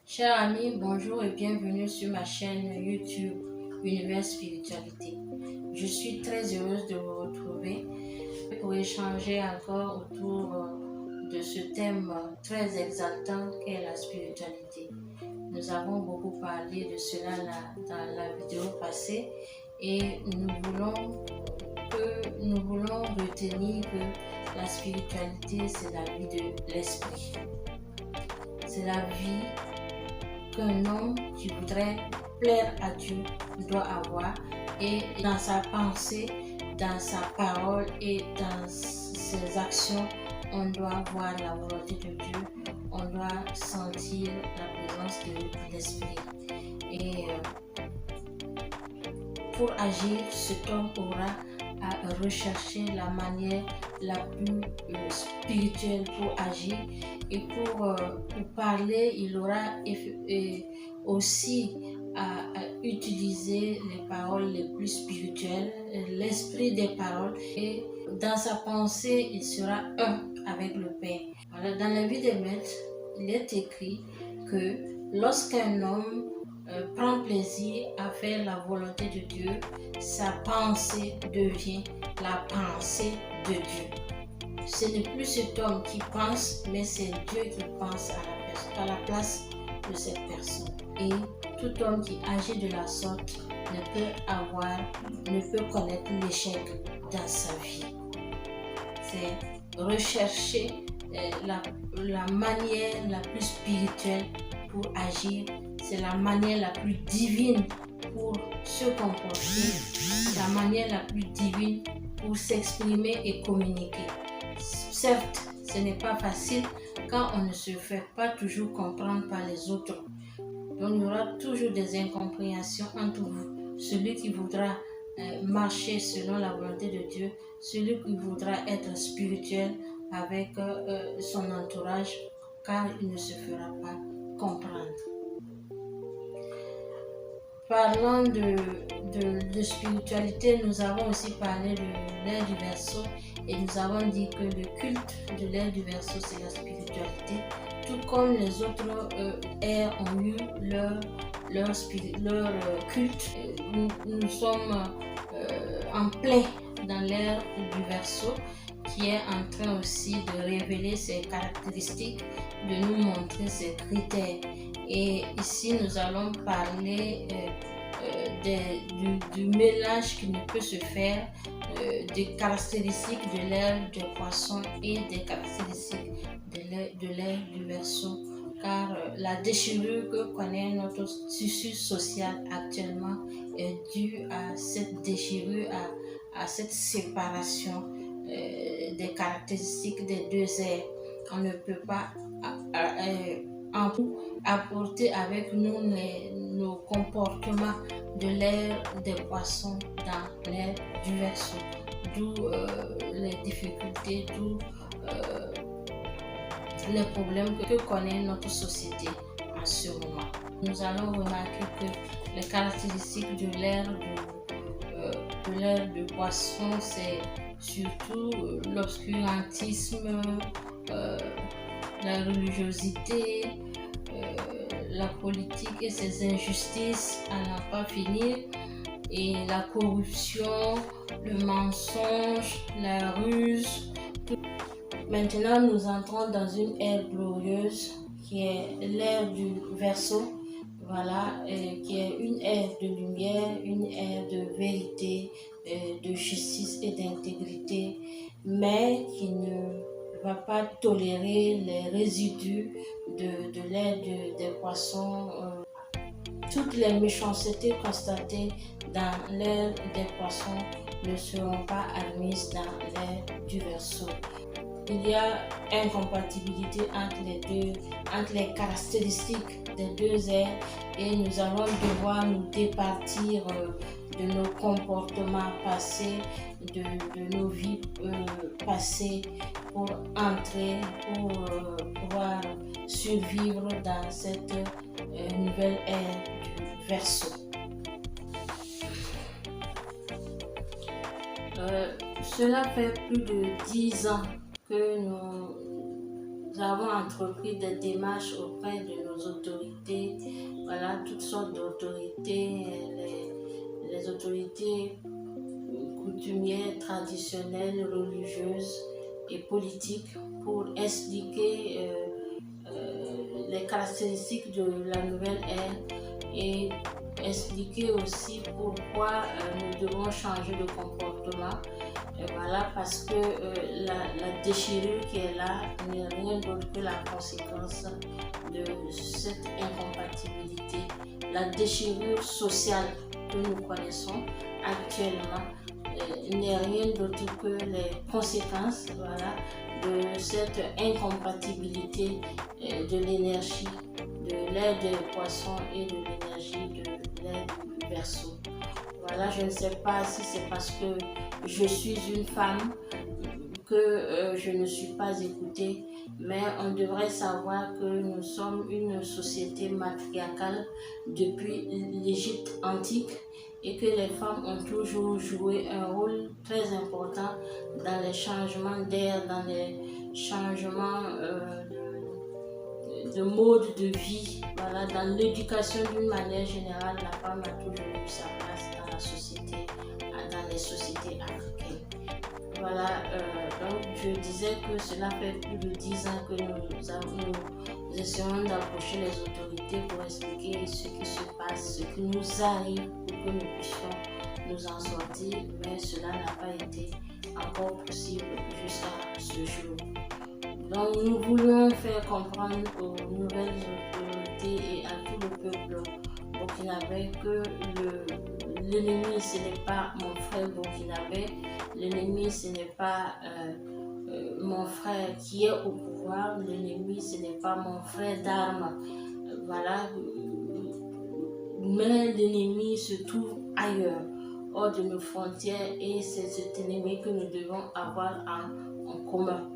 Chers amis, bonjour et bienvenue sur ma chaîne YouTube Univers Spiritualité. Je suis très heureuse de vous retrouver pour échanger encore autour de ce thème très exaltant qu'est la spiritualité. Nous avons beaucoup parlé de cela dans la vidéo passée et nous voulons retenir que la spiritualité, c'est la vie de l'esprit. C'est la vie qu'un homme qui voudrait plaire à Dieu doit avoir, et dans sa pensée, dans sa parole et dans ses actions, on doit voir la volonté de Dieu, on doit sentir la présence de l'esprit. Et pour agir, cet homme aura à rechercher la manière la plus spirituelle pour agir, et pour parler, il aura aussi à utiliser les paroles les plus spirituelles, l'esprit des paroles, et dans sa pensée, il sera un avec le Père. Voilà, dans la vie des maîtres, il est écrit que lorsqu'un homme prend plaisir à faire la volonté de Dieu, sa pensée devient la pensée de Dieu. Ce n'est plus cet homme qui pense, mais c'est Dieu qui pense à la place de cette personne. Et tout homme qui agit de la sorte ne peut connaître l'échec dans sa vie. C'est rechercher la manière la plus spirituelle pour agir. C'est la manière la plus divine pour se comporter, la manière la plus divine pour s'exprimer et communiquer. Certes, ce n'est pas facile quand on ne se fait pas toujours comprendre par les autres. Donc il y aura toujours des incompréhensions entre vous. Celui qui voudra marcher selon la volonté de Dieu, celui qui voudra être spirituel avec son entourage, car il ne se fera pas comprendre. Parlant de spiritualité, nous avons aussi parlé de l'ère du Verseau, et nous avons dit que le culte de l'ère du Verseau, c'est la spiritualité, tout comme les autres ères ont eu leur culte. Nous sommes en plein dans l'ère du Verseau, qui est en train aussi de révéler ses caractéristiques, de nous montrer ses critères. Et ici, nous allons parler du mélange qui ne peut se faire des caractéristiques de l'ère des poissons et des caractéristiques de l'ère du Verseau. Car la déchirure que connaît notre tissu social actuellement est due à cette déchirure, à cette séparation des caractéristiques des deux ères. On ne peut pas apporter avec nous nos comportements de l'ère des poissons dans l'ère du Verseau, d'où les difficultés, d'où les problèmes que connaît notre société en ce moment. Nous allons remarquer que les caractéristiques de l'ère du poisson, c'est surtout l'obscurantisme, la religiosité, la politique et ses injustices à n'en pas finir, et la corruption, le mensonge, la ruse. Maintenant, nous entrons dans une ère glorieuse qui est l'ère du Verseau, voilà, qui est une ère de lumière, une ère de vérité, de justice et d'intégrité, mais qui ne va pas tolérer les résidus de l'ère des poissons. Toutes les méchancetés constatées dans l'ère des poissons ne seront pas admises dans l'ère du Verseau. Il y a incompatibilité entre les caractéristiques des deux ères, et nous allons devoir nous départir de nos comportements passés, de nos vies passées, pour pouvoir survivre dans cette nouvelle ère du Verseau. Cela fait plus de 10 ans que nous nous avons entrepris des démarches auprès de nos autorités, voilà, toutes sortes d'autorités, les autorités coutumières, traditionnelles, religieuses et politiques pour expliquer les caractéristiques de la nouvelle ère et expliquer aussi pourquoi nous devons changer de comportement. Et voilà, parce que la déchirure qui est là n'est rien d'autre que la conséquence de cette incompatibilité. La déchirure sociale que nous connaissons actuellement n'est rien d'autre que les conséquences, voilà, de cette incompatibilité de l'énergie de l'air des poissons et de l'énergie de l'air du Verseau. Voilà, je ne sais pas si c'est parce que je suis une femme que je ne suis pas écoutée, mais on devrait savoir que nous sommes une société matriarcale depuis l'Égypte antique et que les femmes ont toujours joué un rôle très important dans les changements d'air, dans les changements de mode de vie, voilà, dans l'éducation d'une manière générale, la femme a toujours eu sa place dans la société, dans les sociétés africaines. Voilà, donc je disais que cela fait plus de 10 ans que nous essayons d'approcher les autorités pour expliquer ce qui se passe, ce qui nous arrive pour que nous puissions nous en sortir, mais cela n'a pas été encore possible jusqu'à ce jour. Donc nous voulons faire comprendre aux nouvelles autorités et à tout le peuple burkinabé que l'ennemi ce n'est pas mon frère burkinabé, l'ennemi ce n'est pas mon frère qui est au pouvoir, l'ennemi ce n'est pas mon frère d'armes, voilà, mais l'ennemi se trouve ailleurs, hors de nos frontières et c'est cet ennemi que nous devons avoir en commun.